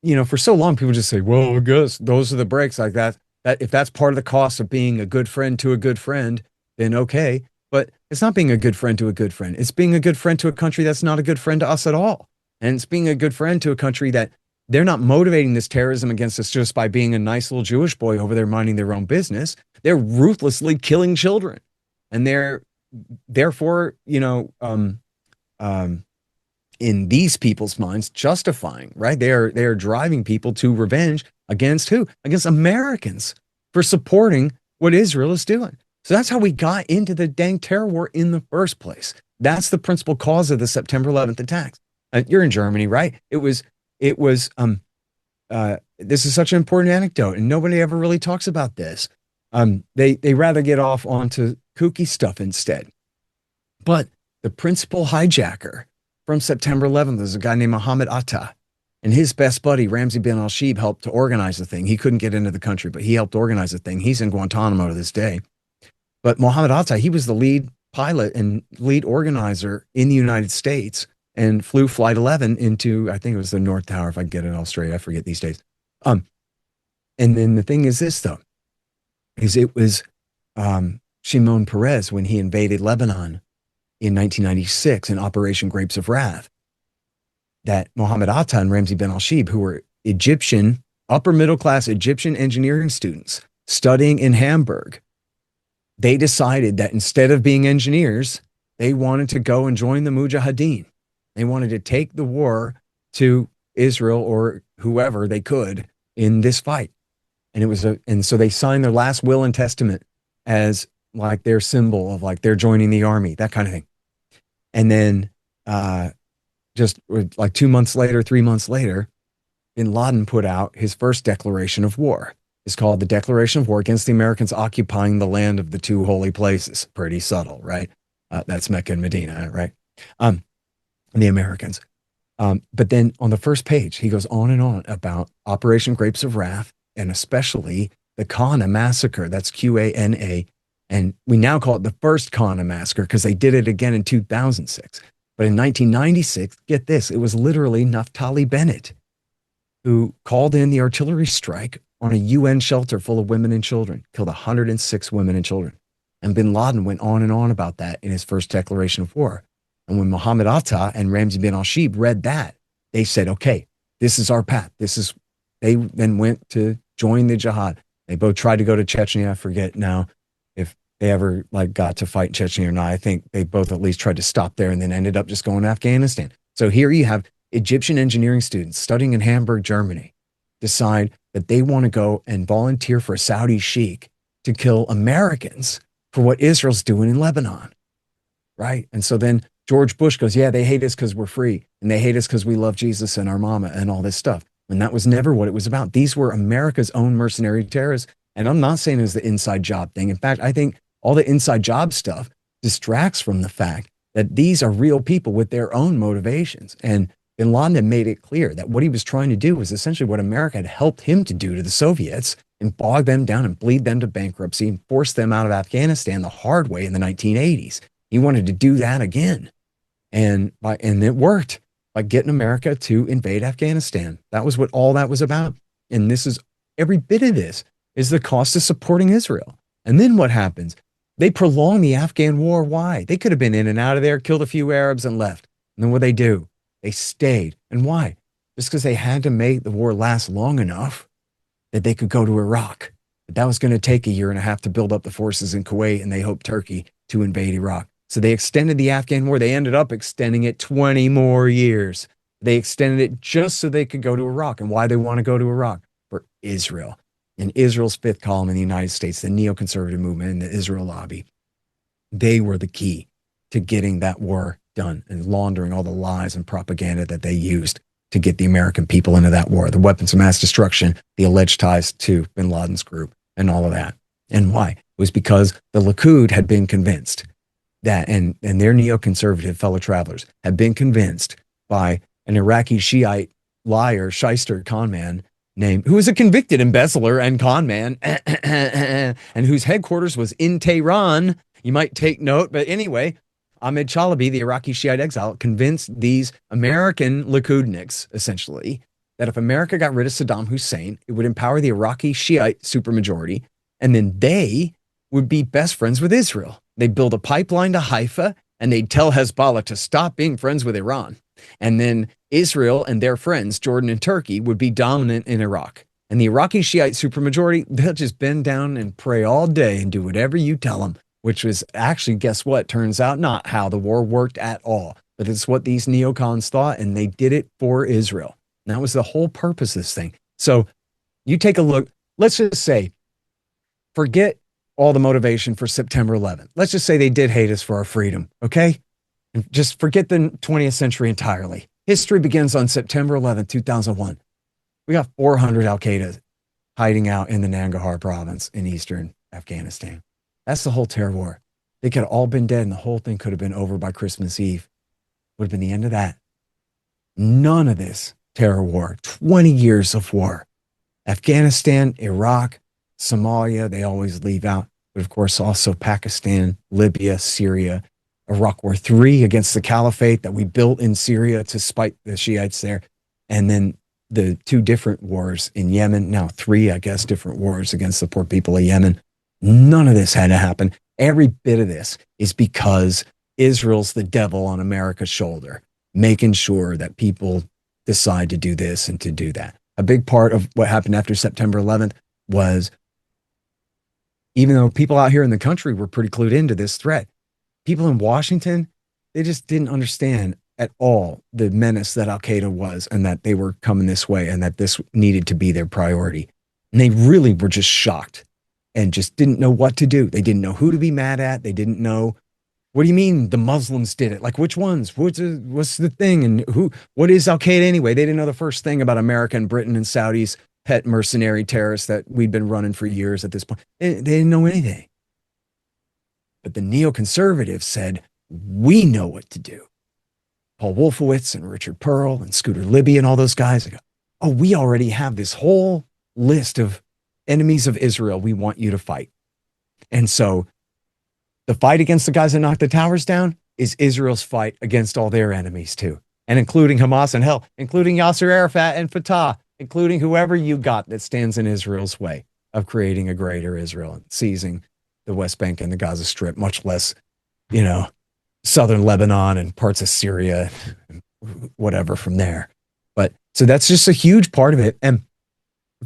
you know, for so long, people just say, well, I guess those are the breaks like that. That if that's part of the cost of being a good friend to a good friend, then okay. But it's not being a good friend to a good friend. It's being a good friend to a country that's not a good friend to us at all. And it's being a good friend to a country that they're not motivating this terrorism against us just by being a nice little Jewish boy over there minding their own business. They're ruthlessly killing children. And they're therefore, you know, in these people's minds, justifying, right? They are driving people to revenge against who? Against Americans for supporting what Israel is doing. So that's how we got into the dang terror war in the first place. That's the principal cause of the September 11th attacks. You're in Germany, right? This is such an important anecdote, and nobody ever really talks about this. They rather get off onto kooky stuff instead. But the principal hijacker from September 11th is a guy named Mohammed Atta, and his best buddy, Ramzi bin al-Shibh, helped to organize the thing. He couldn't get into the country, but he helped organize the thing. He's in Guantanamo to this day. But Mohammed Atta, he was the lead pilot and lead organizer in the United States and flew Flight 11 into, I think it was the North Tower, if I get it all straight. I forget these days. And then the thing is this, though, is it was Shimon Peres when he invaded Lebanon in 1996 in Operation Grapes of Wrath, that Mohammed Atta and Ramzi bin al-Shibh, who were Egyptian, upper middle class Egyptian engineering students studying in Hamburg, they decided that instead of being engineers, they wanted to go and join the Mujahideen. They wanted to take the war to Israel or whoever they could in this fight. And so they signed their last will and testament as like their symbol of like they're joining the army, that kind of thing. And then just like 2 months later, 3 months later, bin Laden put out his first declaration of war. It's called the Declaration of War against the Americans occupying the land of the two holy places. Pretty subtle, right? That's Mecca and Medina, right? The Americans. But then on the first page, he goes on and on about Operation Grapes of Wrath, and especially the Qana massacre. That's Qana. And we now call it the first Qana massacre because they did it again in 2006. But in 1996, get this, it was literally Naftali Bennett who called in the artillery strike on a UN shelter full of women and children, killed 106 women and children. And bin Laden went on and on about that in his first declaration of war. And when Mohammed Atta and Ramzi bin al-Shibh read that, they said, okay, this is our path. They then went to join the jihad. They both tried to go to Chechnya. I forget now if they ever like got to fight Chechnya or not. I think they both at least tried to stop there and then ended up just going to Afghanistan. So here you have Egyptian engineering students studying in Hamburg, Germany, decide that they want to go and volunteer for a Saudi sheikh to kill Americans for what Israel's doing in Lebanon, right? And so then George Bush goes, yeah, they hate us because we're free, and they hate us because we love Jesus and our mama and all this stuff. And that was never what it was about. These were America's own mercenary terrorists. And I'm not saying it was the inside job thing. In fact, I think all the inside job stuff distracts from the fact that these are real people with their own motivations. And bin Laden made it clear that what he was trying to do was essentially what America had helped him to do to the Soviets and bog them down and bleed them to bankruptcy and force them out of Afghanistan the hard way in the 1980s. He wanted to do that again. And it worked by getting America to invade Afghanistan. That was what all that was about. And this is every bit of this is the cost of supporting Israel. And then what happens? They prolong the Afghan war. Why? They could have been in and out of there, killed a few Arabs and left. And then what they do? They stayed. And why? Just because they had to make the war last long enough that they could go to Iraq. But that was going to take a year and a half to build up the forces in Kuwait, and they hoped Turkey to invade Iraq. So they extended the Afghan war. They ended up extending it 20 more years. They extended it just so they could go to Iraq. And why they want to go to Iraq? For Israel. And Israel's fifth column in the United States, the neoconservative movement and the Israel lobby, they were the key to getting that war done and laundering all the lies and propaganda that they used to get the American people into that war, the weapons of mass destruction, the alleged ties to bin Laden's group, and all of that. And why? It was because the Likud had been convinced that, and their neoconservative fellow travelers had been convinced by an Iraqi Shiite liar, shyster, con man, who was a convicted embezzler and con man, and whose headquarters was in Tehran. You might take note, but anyway, Ahmed Chalabi, the Iraqi Shiite exile, convinced these American Likudniks, essentially, that if America got rid of Saddam Hussein, it would empower the Iraqi Shiite supermajority, and then they would be best friends with Israel. They'd build a pipeline to Haifa, and they'd tell Hezbollah to stop being friends with Iran. And then Israel and their friends, Jordan and Turkey, would be dominant in Iraq. And the Iraqi Shiite supermajority, they'll just bend down and pray all day and do whatever you tell them, which was actually, guess what? Turns out not how the war worked at all. But it's what these neocons thought, and they did it for Israel. And that was the whole purpose of this thing. So you take a look. Let's just say, forget all the motivation for September 11th. Let's just say they did hate us for our freedom, okay? And just forget the 20th century entirely. History begins on September 11th, 2001. We got 400 Al-Qaeda hiding out in the Nangarhar province in eastern Afghanistan. That's the whole terror war. They could have all been dead and the whole thing could have been over by Christmas Eve. Would have been the end of that. None of this terror war, 20 years of war. Afghanistan, Iraq, Somalia, they always leave out. But of course, also Pakistan, Libya, Syria, Iraq War III against the caliphate that we built in Syria to spite the Shiites there. And then the two different wars in Yemen, now three, I guess, different wars against the poor people of Yemen. None of this had to happen. Every bit of this is because Israel's the devil on America's shoulder, making sure that people decide to do this and to do that. A big part of what happened after September 11th was, even though people out here in the country were pretty clued into this threat, people in Washington, they just didn't understand at all the menace that Al-Qaeda was and that they were coming this way and that this needed to be their priority. And they really were just shocked and just didn't know what to do. They didn't know who to be mad at. They didn't know, what do you mean the Muslims did it? Like, which ones? What's the thing? And what is Al-Qaeda anyway? They didn't know the first thing about America and Britain and Saudi's pet mercenary terrorists that we'd been running for years at this point. They didn't know anything. But the neoconservatives said, we know what to do. Paul Wolfowitz and Richard Pearl and Scooter Libby and all those guys, they go, oh, we already have this whole list of enemies of Israel we want you to fight. And so the fight against the guys that knocked the towers down is Israel's fight against all their enemies too, and including Hamas and hell, including Yasser Arafat and Fatah, including whoever you got that stands in Israel's way of creating a greater Israel and seizing the West Bank and the Gaza Strip, much less, southern Lebanon and parts of Syria, whatever from there. But so that's just a huge part of it. And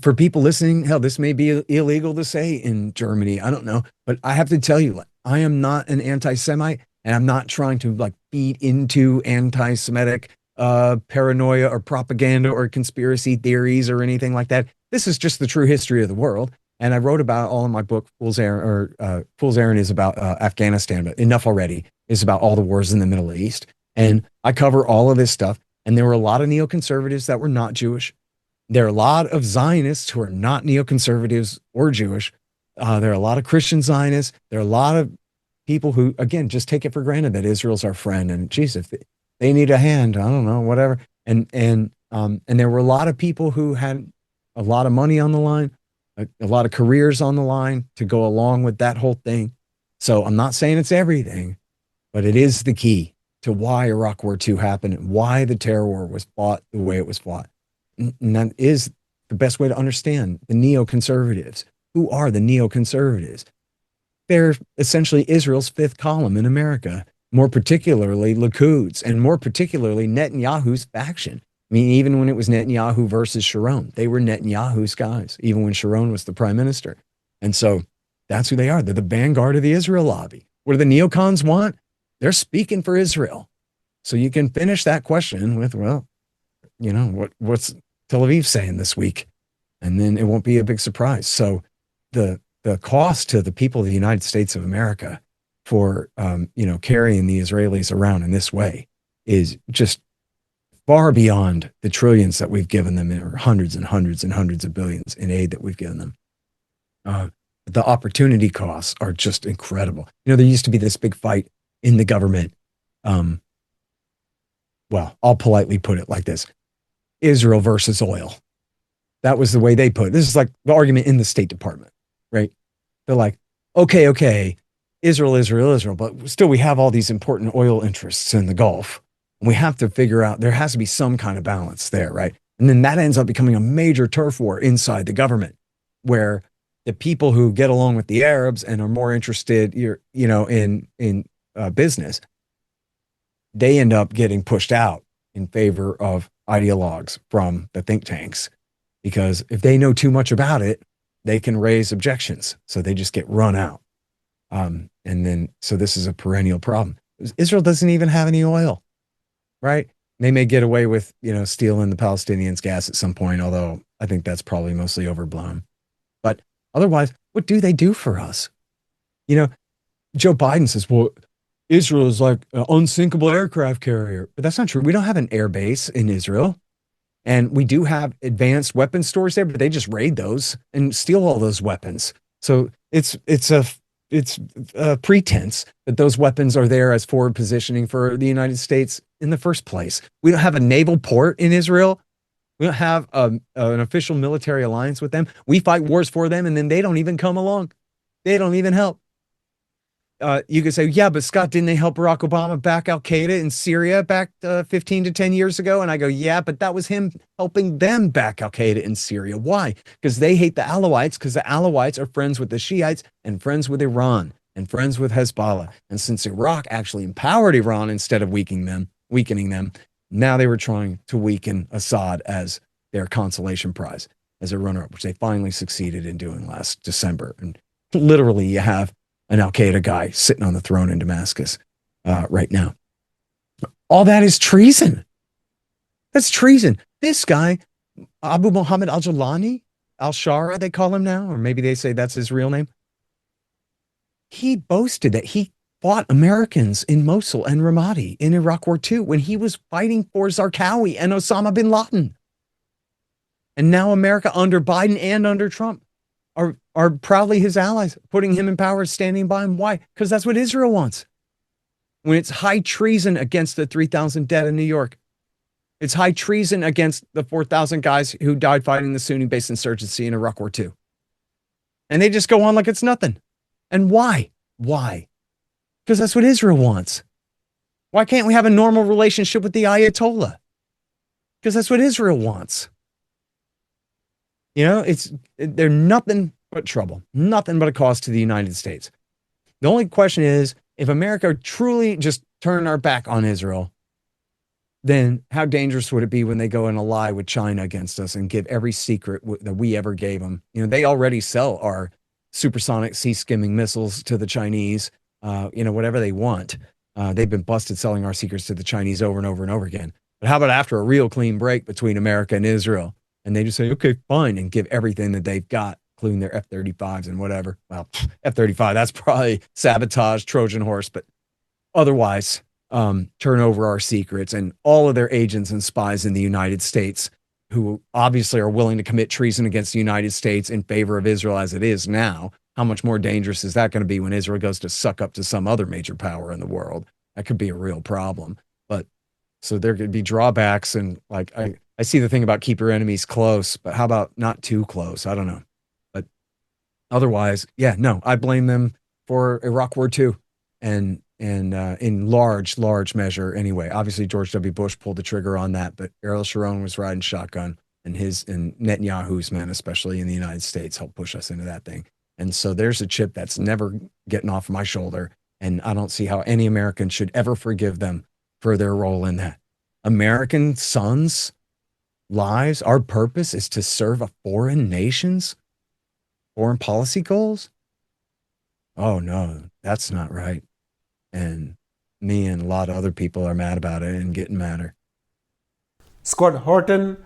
for people listening, hell, this may be illegal to say in Germany. I don't know. But I have to tell you, I am not an anti-Semite, and I'm not trying to feed into anti-Semitic paranoia or propaganda or conspiracy theories or anything like that. This is just the true history of the world. And I wrote about all in my book, Fool's Errand is about Afghanistan, but Enough Already is about all the wars in the Middle East. And I cover all of this stuff. And there were a lot of neoconservatives that were not Jewish. There are a lot of Zionists who are not neoconservatives or Jewish. There are a lot of Christian Zionists. There are a lot of people who, again, just take it for granted that Israel's our friend. And geez, if they need a hand, I don't know, whatever. And there were a lot of people who had a lot of money on the line, a lot of careers on the line to go along with that whole thing. So I'm not saying it's everything, but it is the key to why Iraq War II happened and why the terror war was fought the way it was fought. And that is the best way to understand the neoconservatives. Who are the neoconservatives? They're essentially Israel's fifth column in America, more particularly Likud's, and more particularly Netanyahu's faction. I mean, even when it was Netanyahu versus Sharon, they were Netanyahu's guys, even when Sharon was the prime minister. And so that's who they are. They're the vanguard of the Israel lobby. What do the neocons want? They're speaking for Israel. So you can finish that question with, well, what's Tel Aviv saying this week? And then it won't be a big surprise. So the cost to the people of the United States of America for, carrying the Israelis around in this way is just far beyond the trillions that we've given them, or hundreds and hundreds and hundreds of billions in aid that we've given them. The opportunity costs are just incredible. There used to be this big fight in the government. Well, I'll politely put it like this: Israel versus oil. That was the way they put it. This is like the argument in the State Department, right? They're like, okay, Israel, but still we have all these important oil interests in the Gulf. And we have to figure out, there has to be some kind of balance there, right? And then that ends up becoming a major turf war inside the government, where the people who get along with the Arabs and are more interested, in business, they end up getting pushed out in favor of ideologues from the think tanks, because if they know too much about it, they can raise objections. So they just get run out. So this is a perennial problem. Israel doesn't even have any oil, right? They may get away with, stealing the Palestinians' gas at some point, although I think that's probably mostly overblown. But otherwise, what do they do for us? Joe Biden says, well, Israel is like an unsinkable aircraft carrier. But that's not true. We don't have an air base in Israel. And we do have advanced weapon stores there, but they just raid those and steal all those weapons. So it's a pretense that those weapons are there as forward positioning for the United States in the first place. We don't have a naval port in Israel. We don't have an official military alliance with them. We fight wars for them, and then they don't even come along. They don't even help. You could say, yeah, but Scott, didn't they help Barack Obama back Al-Qaeda in Syria back 15 to 10 years ago? And I go, yeah, but that was him helping them back Al-Qaeda in Syria. Why? Because they hate the Alawites, because the Alawites are friends with the Shiites and friends with Iran and friends with Hezbollah. And since Iraq actually empowered Iran instead of weakening them, now they were trying to weaken Assad as their consolation prize, as a runner-up, which they finally succeeded in doing last December. And literally you have an Al-Qaeda guy sitting on the throne in Damascus right now. All that is treason. That's treason. This guy, Abu Muhammad al-Jawlani, al-Shara, they call him now, or maybe they say that's his real name. He boasted that he fought Americans in Mosul and Ramadi in Iraq War II when he was fighting for Zarqawi and Osama bin Laden. And now America, under Biden and under Trump, are proudly his allies, putting him in power, standing by him. Why? Because that's what Israel wants. When it's high treason against the 3,000 dead in New York, it's high treason against the 4,000 guys who died fighting the Sunni-based insurgency in Iraq War II. And they just go on like it's nothing. And why? Why? Because that's what Israel wants. Why can't we have a normal relationship with the Ayatollah? Because that's what Israel wants. They're nothing but trouble, nothing but a cost to the United States. The only question is, if America truly just turned our back on Israel, then how dangerous would it be when they go and ally with China against us and give every secret that we ever gave them? They already sell our supersonic sea-skimming missiles to the Chinese, whatever they want. They've been busted selling our secrets to the Chinese over and over and over again. But how about after a real clean break between America and Israel? And they just say, okay, fine, and give everything that they've got, including their F-35s and whatever. Well, F-35, that's probably sabotage, Trojan horse, but otherwise, turn over our secrets and all of their agents and spies in the United States, who obviously are willing to commit treason against the United States in favor of Israel as it is now. How much more dangerous is that going to be when Israel goes to suck up to some other major power in the world? That could be a real problem. But so there could be drawbacks, and I see the thing about keep your enemies close, but how about not too close? I don't know. But otherwise, I blame them for Iraq War II and in large measure anyway. Obviously, George W. Bush pulled the trigger on that, but Ariel Sharon was riding shotgun, and Netanyahu's men, especially in the United States, helped push us into that thing. And so there's a chip that's never getting off my shoulder, and I don't see how any American should ever forgive them for their role in that. American sons' lives, our purpose is to serve a foreign nation's foreign policy goals? Oh no, that's not right. And me and a lot of other people are mad about it and getting madder. Scott Horton,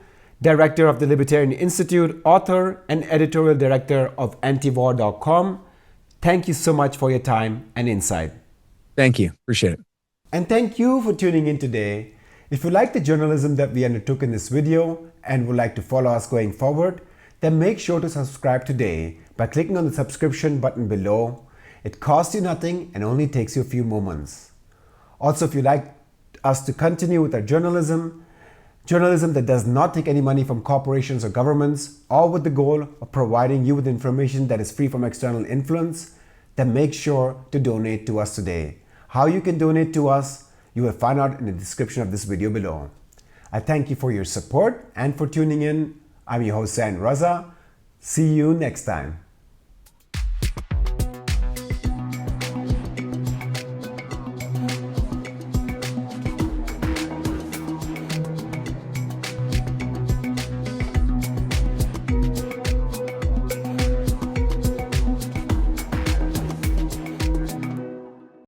director of the Libertarian Institute, author and editorial director of antiwar.com. Thank you so much for your time and insight. Thank you. Appreciate it. And thank you for tuning in today. If you like the journalism that we undertook in this video and would like to follow us going forward, then make sure to subscribe today by clicking on the subscription button below. It costs you nothing and only takes you a few moments. Also, if you'd like us to continue with our journalism that does not take any money from corporations or governments, all with the goal of providing you with information that is free from external influence, then make sure to donate to us today. How you can donate to us, you will find out in the description of this video below. I thank you for your support and for tuning in. I'm your host, Zain Raza. See you next time.